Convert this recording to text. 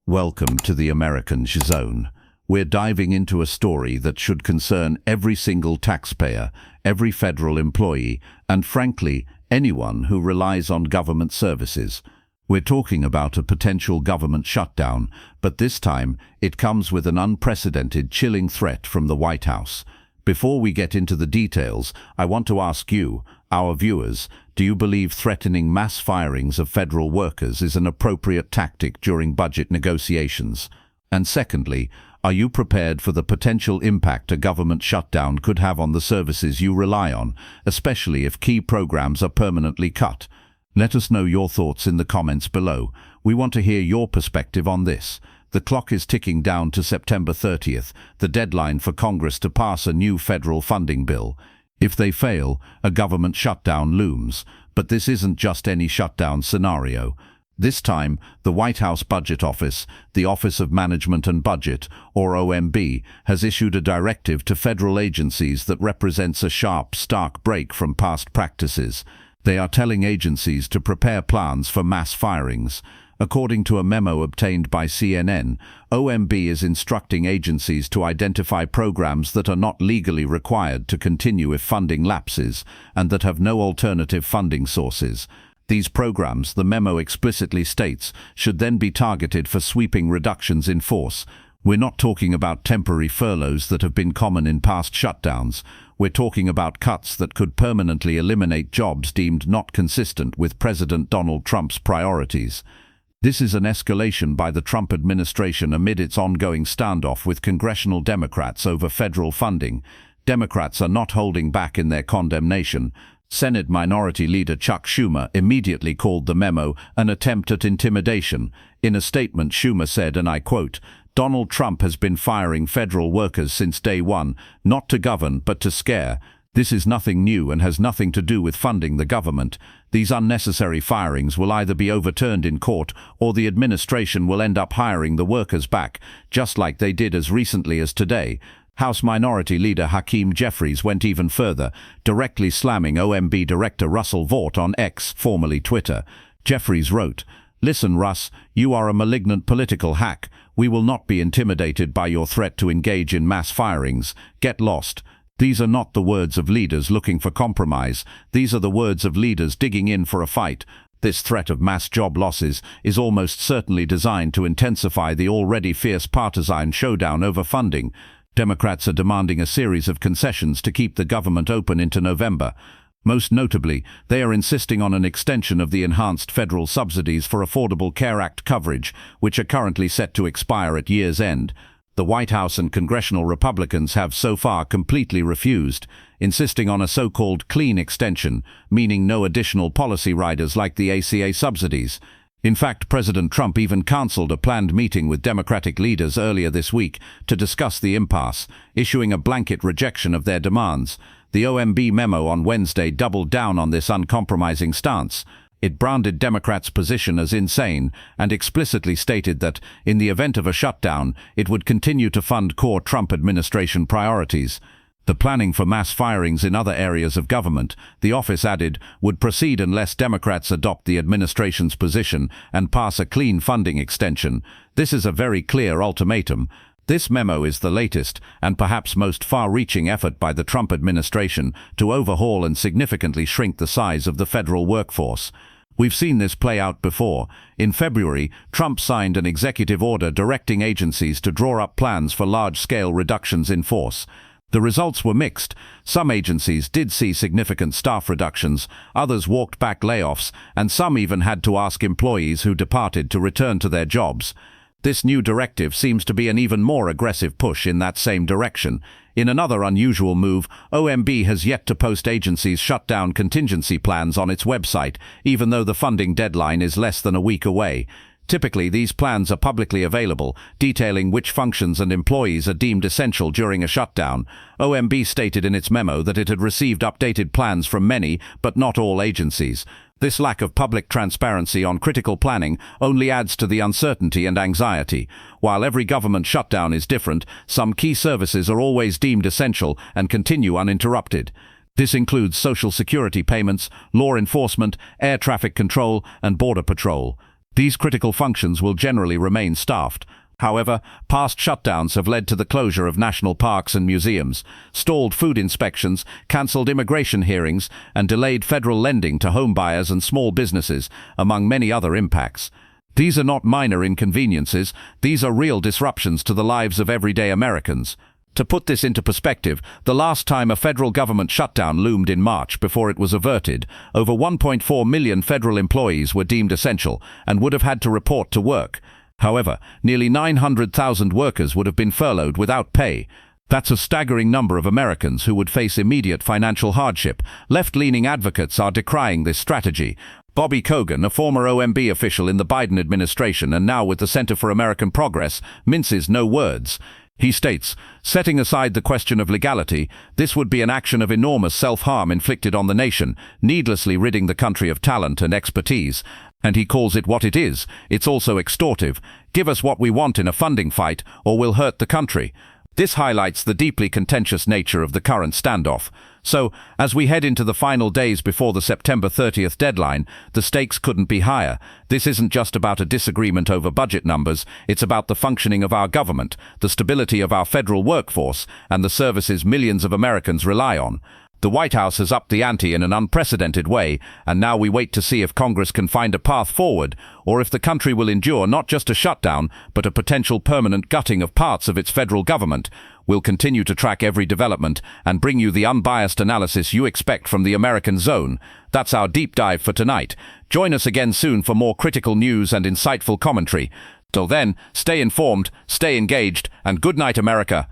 Welcome to the American Zone. We're diving into a story that should concern every single taxpayer, every federal employee, and frankly, anyone who relies on government services. We're talking about a potential government shutdown, but this time it comes with an unprecedented, chilling threat from the White House. Before we get into the details, I want to ask you, our viewers, do you believe threatening mass firings of federal workers is an appropriate tactic during budget negotiations? And secondly, are you prepared for the potential impact a government shutdown could have on the services you rely on, especially if key programs are permanently cut? Let us know your thoughts in the comments below. We want to hear your perspective on this. The clock is ticking down to September 30th, the deadline for Congress to pass a new federal funding bill. If they fail, a government shutdown looms. But this isn't just any shutdown scenario. This time, the White House Budget Office, the Office of Management and Budget, or OMB, has issued a directive to federal agencies that represents a sharp, stark break from past practices. They are telling agencies to prepare plans for mass firings. According to a memo obtained by CNN, OMB is instructing agencies to identify programs that are not legally required to continue if funding lapses, and that have no alternative funding sources. These programs, the memo explicitly states, should then be targeted for sweeping reductions in force. We're not talking about temporary furloughs that have been common in past shutdowns. We're talking about cuts that could permanently eliminate jobs deemed not consistent with President Donald Trump's priorities. This is an escalation by the Trump administration amid its ongoing standoff with congressional Democrats over federal funding. Democrats are not holding back in their condemnation. Senate Minority Leader Chuck Schumer immediately called the memo an attempt at intimidation. In a statement, Schumer said, and I quote, "Donald Trump has been firing federal workers since day one, not to govern but to scare. This is nothing new and has nothing to do with funding the government. These unnecessary firings will either be overturned in court or the administration will end up hiring the workers back, just like they did as recently as today." House Minority Leader Hakeem Jeffries went even further, directly slamming OMB Director Russell Vought on X, formerly Twitter. Jeffries wrote, "Listen, Russ, you are a malignant political hack. We will not be intimidated by your threat to engage in mass firings. Get lost." These are not the words of leaders looking for compromise. These are the words of leaders digging in for a fight. This threat of mass job losses is almost certainly designed to intensify the already fierce partisan showdown over funding. Democrats are demanding a series of concessions to keep the government open into November. Most notably, they are insisting on an extension of the enhanced federal subsidies for Affordable Care Act coverage, which are currently set to expire at year's end. The White House and congressional Republicans have so far completely refused, insisting on a so-called clean extension, meaning no additional policy riders like the ACA subsidies. In fact, President Trump even canceled a planned meeting with Democratic leaders earlier this week to discuss the impasse, issuing a blanket rejection of their demands. The OMB memo on Wednesday doubled down on this uncompromising stance. It branded Democrats' position as insane and explicitly stated that, in the event of a shutdown, it would continue to fund core Trump administration priorities. The planning for mass firings in other areas of government, the office added, would proceed unless Democrats adopt the administration's position and pass a clean funding extension. This is a very clear ultimatum. This memo is the latest and perhaps most far-reaching effort by the Trump administration to overhaul and significantly shrink the size of the federal workforce. We've seen this play out before. In February, Trump signed an executive order directing agencies to draw up plans for large-scale reductions in force. The results were mixed. Some agencies did see significant staff reductions, others walked back layoffs, and some even had to ask employees who departed to return to their jobs. This new directive seems to be an even more aggressive push in that same direction. In another unusual move, OMB has yet to post agencies' shutdown contingency plans on its website, even though the funding deadline is less than a week away. Typically, these plans are publicly available, detailing which functions and employees are deemed essential during a shutdown. OMB stated in its memo that it had received updated plans from many, but not all agencies. This lack of public transparency on critical planning only adds to the uncertainty and anxiety. While every government shutdown is different, some key services are always deemed essential and continue uninterrupted. This includes Social Security payments, law enforcement, air traffic control, and border patrol. These critical functions will generally remain staffed. However, past shutdowns have led to the closure of national parks and museums, stalled food inspections, cancelled immigration hearings, and delayed federal lending to home buyers and small businesses, among many other impacts. These are not minor inconveniences, these are real disruptions to the lives of everyday Americans. To put this into perspective, the last time a federal government shutdown loomed in March before it was averted, over 1.4 million federal employees were deemed essential and would have had to report to work. However, nearly 900,000 workers would have been furloughed without pay. That's a staggering number of Americans who would face immediate financial hardship. Left-leaning advocates are decrying this strategy. Bobby Kogan, a former OMB official in the Biden administration and now with the Center for American Progress, minces no words. He states, setting aside the question of legality, this would be an action of enormous self-harm inflicted on the nation, needlessly ridding the country of talent and expertise. And he calls it what it is. It's also extortive. Give us what we want in a funding fight, or we'll hurt the country. This highlights the deeply contentious nature of the current standoff. So, as we head into the final days before the September 30th deadline, the stakes couldn't be higher. This isn't just about a disagreement over budget numbers, it's about the functioning of our government, the stability of our federal workforce, and the services millions of Americans rely on. The White House has upped the ante in an unprecedented way, and now we wait to see if Congress can find a path forward, or if the country will endure not just a shutdown, but a potential permanent gutting of parts of its federal government. We'll continue to track every development and bring you the unbiased analysis you expect from the American Zone. That's our deep dive for tonight. Join us again soon for more critical news and insightful commentary. Till then, stay informed, stay engaged, and good night, America.